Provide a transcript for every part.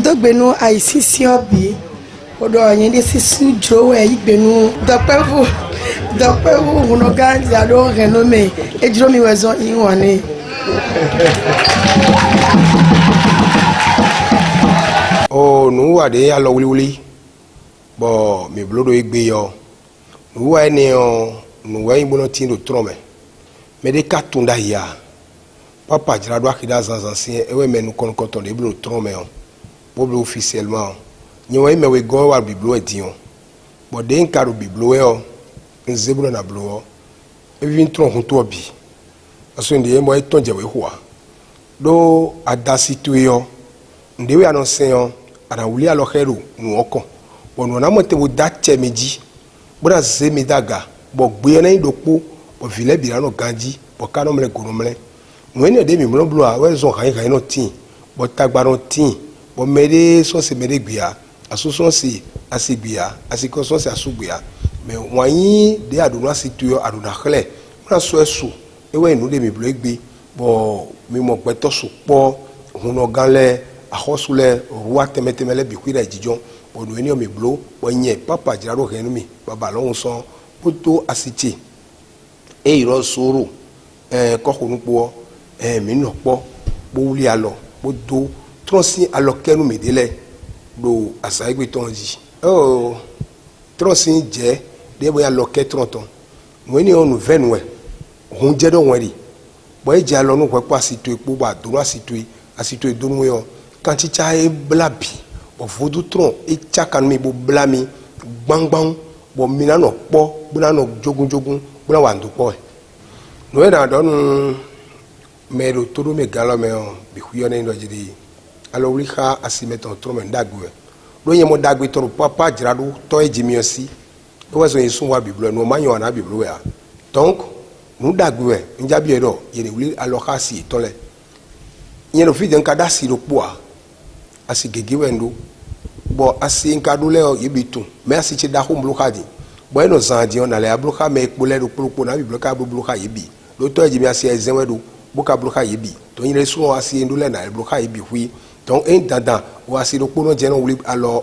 Ndogbenu aisisi obi odo yin de sisu jowe igbenu dopevu hunoga zado renome ejiro mi wezo iwane. Oh, nous a des alors oui bon mi blodo igbe yo nous a ni on nous a ibono tin do trome mais des katunda ya papa jira do akida zan ancien e we menu kon koton de blodo trome on boblo officiellement ni we me we go wa biblo edion bon de nkaru biblo e o nzebro na blo e vin tron hunto obi aso ndi e mo e tonje we hoa do adasitu yo ndewe annoncer yo ana wuli aloheru nuoko bono na mote bo dache meji bona ze medaga bo gbe na indokpo bo vile bira no ganji bo kanu mle gonomle no ene de mi mlo blo a we zo kan no tin bo tagbaro tin bo mere so se mere gbia asusun si asigbia asiko so se asugbia me wanyi de aduna situyo aduna khle na so esu ewe nu de mi blo egbe bo mi mo peto supo huno ganle ahosule roi temetemele bikuira jijon bono eni o mi blo onye papa jiraro henumi baba lohun so poto asiti e iro soro kokunu po mi no po bo wuli alo bo do tronsi alo kenu medele do asaigbe tonji oh tronsi je de boya lo ke tronton no eni onu venwe hun je do wori bo e je alo nu pepo asito epo ba do asito edonu yo quand tu as blabi au vodou tron et tchakan mi bo blami bang bang bo minano po bunano jogun buna wandu po no era don me do todo me galo me bi huyone ndo jidi alo wika asimeton tron me ndagwe do yemo dagwe toro papa jiradu to ejimiosi do wazo yesu wa biblo no manyo na biblo ya donc nous dagwe njabi edo yene wuli alo khasi tole yene fi den kada si do poa asi gege wendo bo asi nkadu leo yibitu me asi che da humblu khadi bo eno zandi on ale abluka me ekpole do pulupo na bibluka bluka yibi do to ejimi asi ezenwedo buka bluka yibi to yin resu asi ndule na bluka yibi hui donc en dada o asi do pono je no wuli alors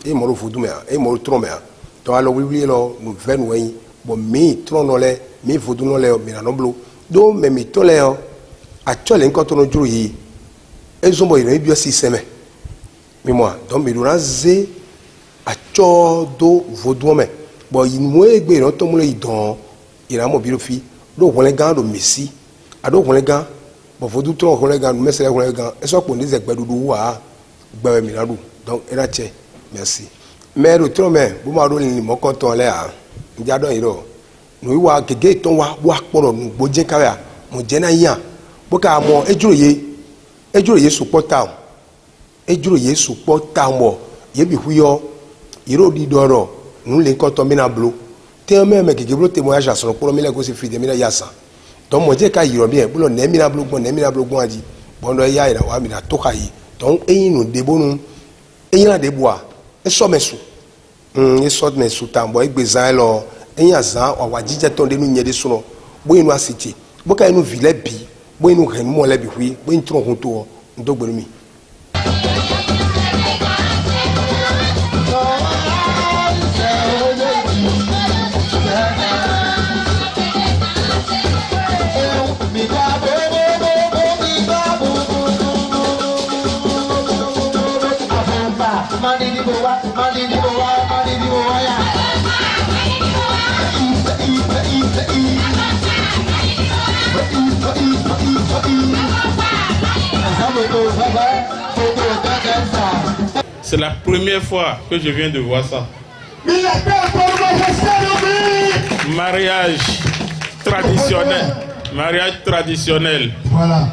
e mo ro fudume e mo ro trome to alo wuli lo no venwen bo mi trono le mi fuduno le mi na noblo do me mi to le o actually nkoto no juru yi ezombo ire bi asi seme mais moi donc me donaze a chodo vodome bon il moye gbe no to mule idon ira mo biro fi do wole gan do messi ado wole gan bon vodu tro wole gan mesele wole gan e so po ni ze gbedudu wa gbe mi ladu donc era che merci mais do tro me bu ma do ni mo ko ton le a nja don iro no iwa gege ton wa poro nu gboje kawe mo je na yan bo ka mo ejuro ye supporta ejuro yesu po tambo yebi huyo iro di doro nle nkoto mina blo te me gege blo te mo aja so ko mi le go se fi de mina yasa donc mo je ka yiro bien blo ne mina blo gbon aji bondo ya ira wa mina to kai donc eyin no debonu eyin la deboa e so mesu e so mesu tambo egbezan lo eyin azan wa wajije ton de nu nyede suno bo inu asiti bo ka inu vile bi bo inu hen mo le bi hui bo intro hunto ndogbonu mi. C'est la première fois que je viens de voir ça. Mariage traditionnel. Mariage traditionnel. Voilà.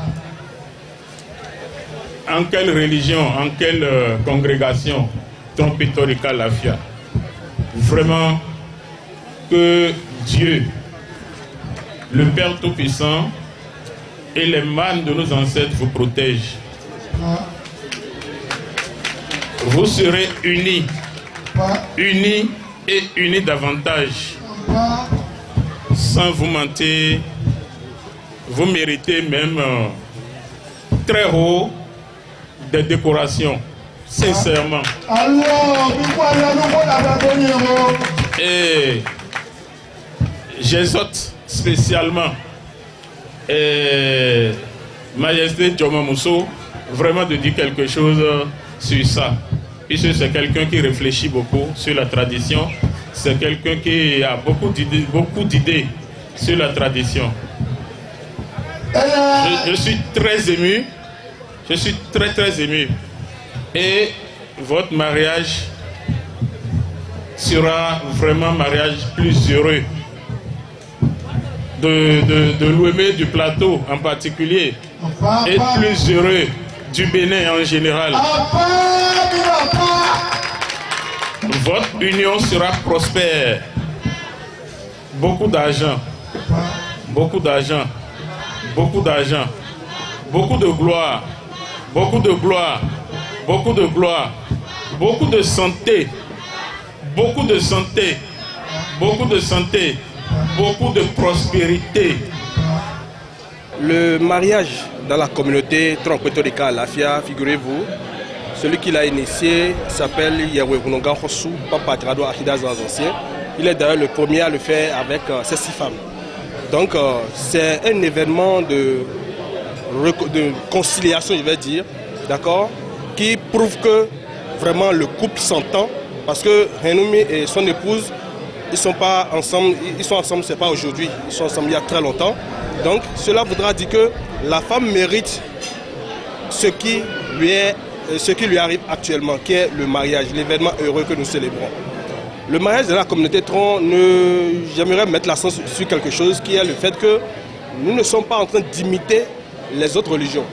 En quelle religion, en quelle congrégation Trompetorica Lafia? Vraiment que Dieu, le Père Tout-Puissant et les mânes de nos ancêtres vous protègent. Vous serez unis et unis davantage. Sans vous mentir, vous méritez même très haut des décorations. sincèrement. Et j'exhorte spécialement Majesté Djoma Mousso vraiment de dire quelque chose sur ça. Puisque c'est quelqu'un qui réfléchit beaucoup sur la tradition. C'est quelqu'un qui a beaucoup d'idées sur la tradition. Je suis très ému. Je suis très ému. Et votre mariage sera vraiment un mariage plus heureux. De l'Ouémé du plateau en particulier. Et plus heureux du Bénin en général. Votre union sera prospère. Beaucoup d'argent. Beaucoup d'argent. Beaucoup d'argent. Beaucoup de gloire. Beaucoup de gloire. Beaucoup de gloire. Beaucoup de santé. Beaucoup de santé. Beaucoup de santé. Beaucoup de prospérité. Le mariage dans la communauté Tronc-Pétorika à Lafia, figurez-vous, celui qui l'a initié s'appelle Yahweh Hossou, Papa Trado Akida Zanzancien. Il est d'ailleurs le premier à le faire avec ses 6 femmes. Donc c'est un événement de conciliation, je vais dire, d'accord, qui prouve que vraiment le couple s'entend, parce que Henoumi et son épouse, ils sont ensemble, c'est pas aujourd'hui, ils sont ensemble il y a très longtemps. Donc cela voudra dire que la femme mérite ce qui lui arrive actuellement, qui est le mariage, l'événement heureux que nous célébrons. Le mariage de la communauté Tron, j'aimerais mettre l'accent sur quelque chose qui est le fait que nous ne sommes pas en train d'imiter les autres religions.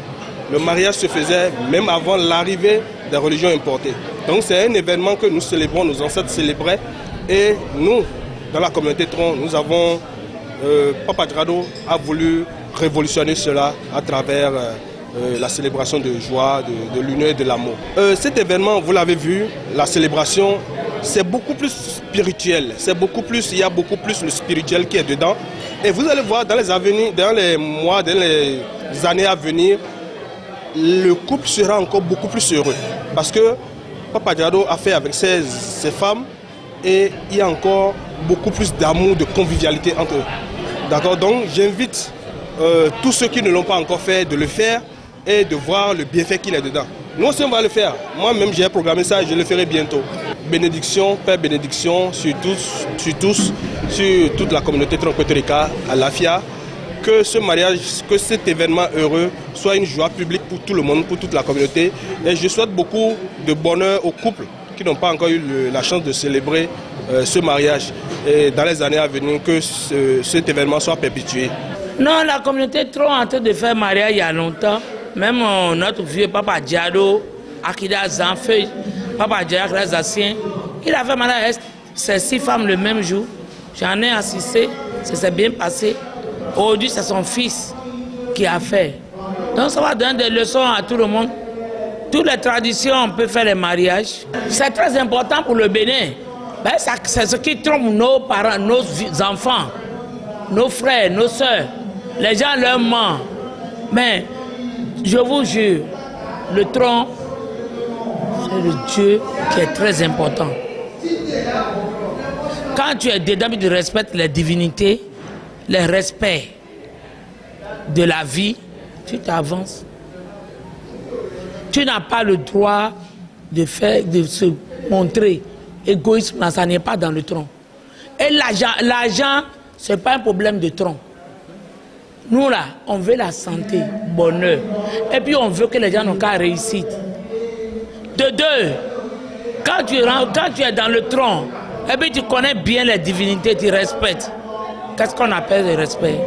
Le mariage se faisait même avant l'arrivée des religions importées. Donc c'est un événement que nous célébrons, nos ancêtres célébraient. Et nous, dans la communauté Tron, nous avons, Papa Trado a voulu révolutionner cela à travers la célébration de joie, de l'union et de l'amour. Cet événement, vous l'avez vu, la célébration, c'est beaucoup plus spirituel. Il y a beaucoup plus le spirituel qui est dedans. Et vous allez voir dans les mois, dans les années à venir, le couple sera encore beaucoup plus heureux. Parce que Papa Trado a fait avec ses femmes, et il y a encore beaucoup plus d'amour, de convivialité entre eux. D'accord, donc j'invite tous ceux qui ne l'ont pas encore fait de le faire et de voir le bienfait qu'il est dedans. Nous aussi on va le faire. Moi-même j'ai programmé ça et je le ferai bientôt. Bénédiction, Père bénédiction sur toute la communauté Tronc-Pétorika à Lafia. Que ce mariage, que cet événement heureux soit une joie publique pour tout le monde, pour toute la communauté. Et je souhaite beaucoup de bonheur aux couples qui n'ont pas encore eu la chance de célébrer ce mariage. Et dans les années à venir, que cet événement soit perpétué. Non, la communauté Tron en train de faire mariage il y a longtemps. Même notre vieux Papa Diado, Akida Zanfeuille, Papa Diado, Akida Zancien, il a fait mariage avec ses 6 femmes le même jour. J'en ai assisté, ça s'est bien passé. Aujourd'hui, c'est son fils qui a fait. Donc ça va donner des leçons à tout le monde. Toutes les traditions, on peut faire les mariages. C'est très important pour le Bénin. Ben, c'est ce qui trompe nos parents, nos enfants, nos frères, nos soeurs. Les gens leur mentent. Mais je vous jure, le tronc, c'est le Dieu qui est très important. Quand tu es dedans, tu respectes les divinités, les respects de la vie, tu t'avances. Tu n'as pas le droit de se montrer égoïste, ça n'est pas dans le tronc. Et l'argent, ce n'est pas un problème de tronc. Nous là, on veut la santé, bonheur. Et puis on veut que les gens n'ont qu'à réussir. De deux, quand tu es dans le tronc, et puis tu connais bien les divinités, tu respectes. Qu'est-ce qu'on appelle le respect?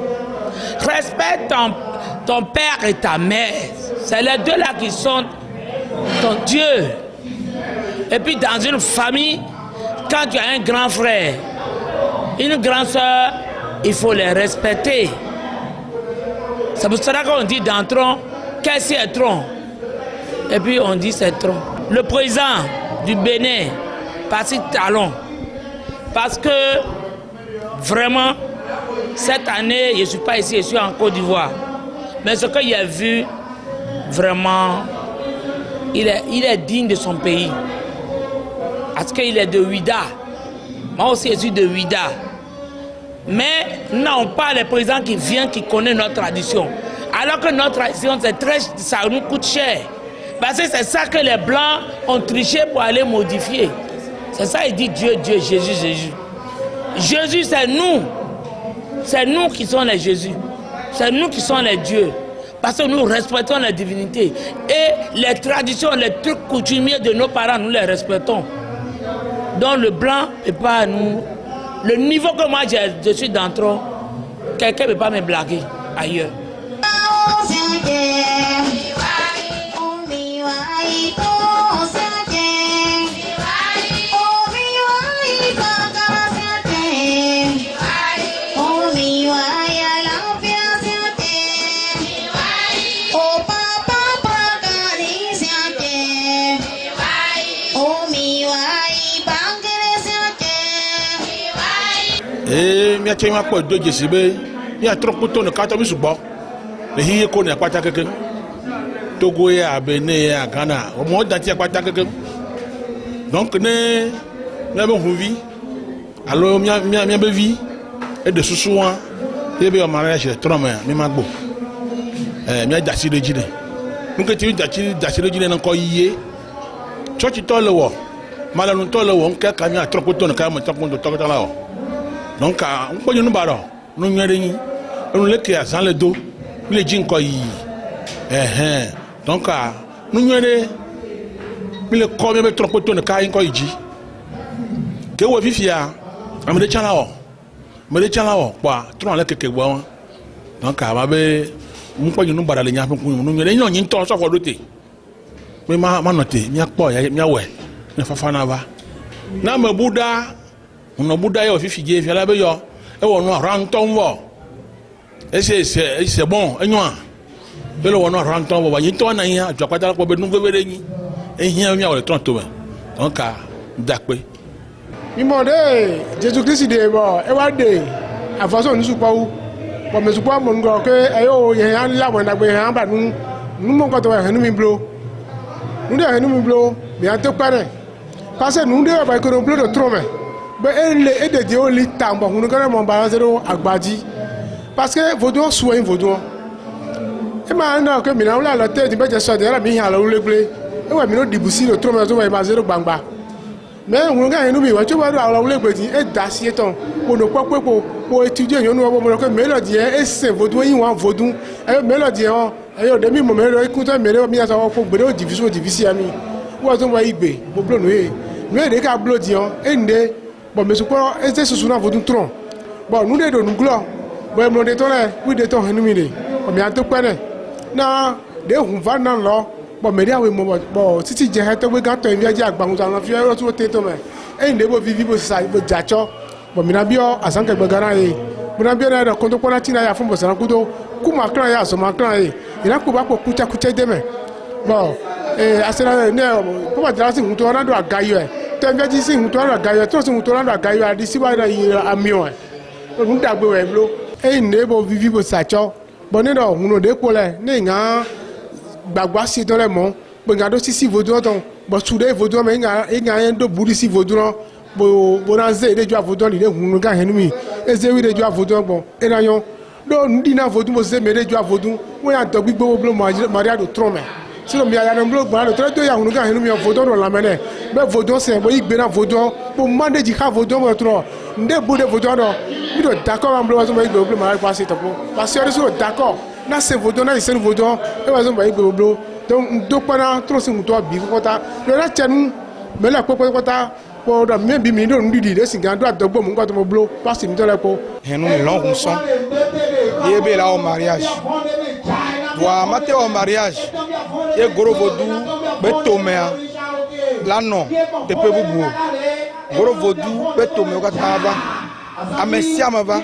Respecte ton père et ta mère. C'est les deux là qui sont ton Dieu. Et puis dans une famille, quand tu as un grand frère, une grande soeur, il faut les respecter. C'est pour cela qu'on dit dans tronc, qu'est-ce que c'est tronc? Et puis on dit c'est tronc. Le président du Bénin, Patrick Talon, parce que vraiment, cette année, je ne suis pas ici, je suis en Côte d'Ivoire. Mais ce que j'ai vu, vraiment, il est digne de son pays. Parce qu'il est de Ouida. Moi aussi, je suis de Ouida. Mais nous n'avons pas le président qui vient, qui connaît notre tradition. Alors que notre tradition, ça nous coûte cher. Parce que c'est ça que les Blancs ont triché pour aller modifier. C'est ça, il dit Dieu, Dieu, Jésus, Jésus. Jésus, c'est nous. C'est nous qui sommes les Jésus. C'est nous qui sommes les dieux. Parce que nous respectons la divinité. Et les traditions, les trucs coutumiers de nos parents, nous les respectons. Donc le blanc n'est pas nous. Le niveau que moi je suis d'entrée, quelqu'un ne peut pas me blaguer ailleurs. Mia cɛ ma kpɔ do dzesi be mia trɔ kpoto ne katɔ mi sugbɔ le hiye ko ne akpata keke Togo ya Benin ya Ghana mɔ dati akpata keke donc ne mia be huvi alo mia be vi e de susu wa ye be o mariage trɔ me mi ma gbo mia dasi de dzi ne nuke ti dasi de dzi ne nkɔ yiye tsɔtsi tɔ le wɔ malanu tɔ le wɔ nke ka mia trɔ kpoto ne ka me trɔ kpoto tɔ la wɔ. Donc, on peut nous barrer, nous n'y allons pas, nous les créons sans le dos, nous les disons quoi y. Donc, nous n'y allons pas, nous les commis avec trop de temps de carrière quoi y dit. Que vous vivez à me détient là-haut, quoi, trop en l'air que vous avez. Donc, on peut nous barrer les gens, nous n'y allons pas, nous sommes dotés. Mais ma noté, il n'y a pas, il y a ouais, il faut faire nava. Na me Bouddha. On a Bouddha yo fifi la be yo e wo no ranton wo et c'est bon enwa be lo wo no ranton wo ba yin to na yin atwa kwata ko be nu bebere yin e hia mi awole ton to me donc a dakpe mi mo de Jésus Christ de bo e wa de afaso nu supa wu bo me supa mo ngo ke ayo ye han la bo na gbe han ba nu mo ko to he nu mi blo nu de he nu mi blo bi an to pare parce que nu de ba ko no blo de trop me et de Dieu li tambo nous quand mon balance agbadi parce que vaudou soin vaudou et maintenant que mina la tête de so de la mi hala le ble e wa mi no dibusi le trop so ba zero gbangba mais on ga enu mi wa cho ba la le ble e da si ton ko no popo ko étudier yon no mo que mélodie e c'est vaudou yin wa vaudou e mélodie on e de mi mo mélodie écoute mélodie mi sa ko gbe division ami wa so wa igbe bo blo no e de ka blo di on e nde bon mais quoi est-ce que sous votre tronc bon nous de nous glo bon nous de ton oui de ton nous mine bon mais en tout cas na de on va dans là bon mais dia we bon si tu je to we ga to envia ji agba nza na fi ero to te to me e nde bo vivi bo sa bo jacho bon mais na bio asanke gbe gana e mo na bio na do konto kona tina ya fun bo san kudo kuma kran ya so ma kran e ina ko ba ko kucha de me bon asera ne ko ba dra si hun to na do agayo e tẹ́ńgẹ́ tí sí ìhùn tó rà gayọ̀ tó sì ìhùn tó rà gayọ̀ àdí síwájú yìí àmìọ̀ ẹ̀ lóun dàgbé wẹ̀ ló ẹ̀yìn ní bó vivi bó sàtsọ́ bọ́ nínú ọ̀hún òde kó lẹ̀ ní ìhàn gbàgbá sí tó lẹ̀ mọ́ bó ìhàn tó sí vodú ọ̀tọ̀ bọ́ sùdé vodú ọ̀mọ̀ ìhàn yẹn tó burú sí vodú ọ̀ bó náà zé ìdéjú àvodú ọ̀lì ìdéhùn ká hẹ́nu mi ẹ̀zé wí ìdéjú àvodú ọ̀gbọ̀n ẹ̀nàyọ̀ lóun dínà vodú bó zé mi ìdéjú àvodú wọ́n yà dọ̀gbí gbogbo maria do trọ́mẹ̀ sino mi aya nomblo gbara to do ya hunu ga henu mi vodon ro lamene be vodon se bo igbe na vodon bo mande ji ka vodon mo tro nde bude vodon do mi do d'accord am blo so bo igbe blo ma passer to po passer so d'accord na se vodon na se vodon e wa so bo igbe blo donc do pana tro se muto bi ko ta le na chenu me la popo ko ta po do me bi mi do ndidi de singa do adogbo mu ko to mo blo passer mi to le po henu mi long son yebe la au mariage wa mate au mariage ye goro vodou betomea lano tepe bubu goro vodou betomea ka taba amesia mava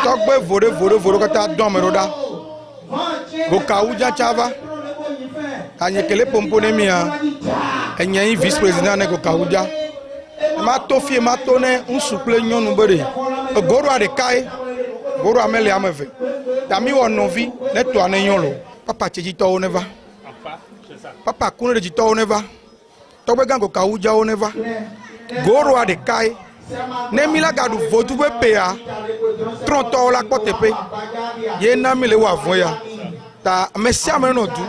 togbe vore ka ta don meroda go kauja chava anyekele pompone mia enyen vice président ne go kauja ma to fie ma to ne un souple nyonu bere goro ade kai goro amele ameve tami wo novi ne to ane nyolo papa tchejito neva papa kune de jito neva togbe gango kauja neva goro a de kai ne mila gadu vodu be pea tronto la potepe ye na mi le wa voya ta mesia me no du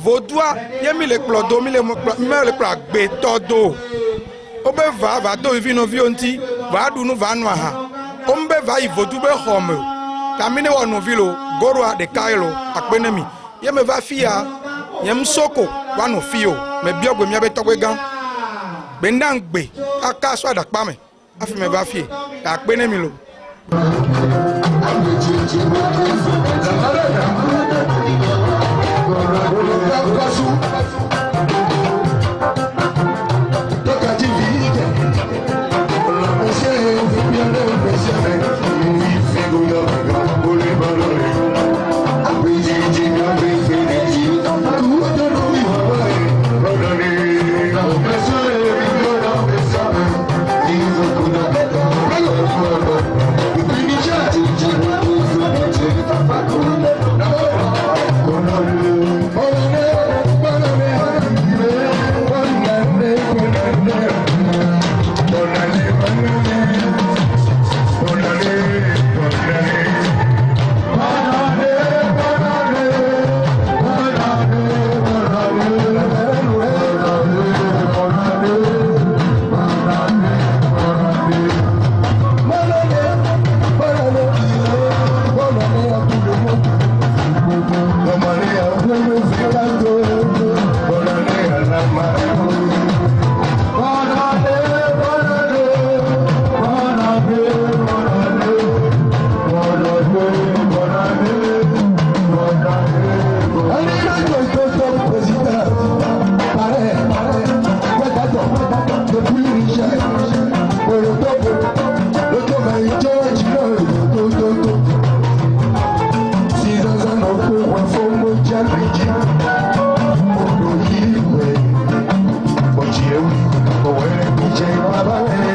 vodua ye mi le plodo mi le pla gbe todo obe va do vino vionti va du nu va no ha ombe va i vodu be home ta mi ne wo no vilo goro a de kailo akpenemi ye me va fia ye msoko wa no fio me biogwe mi abe togwe gan bendangbe aka so adakpa me afi me va fie akpenemi lo Bye.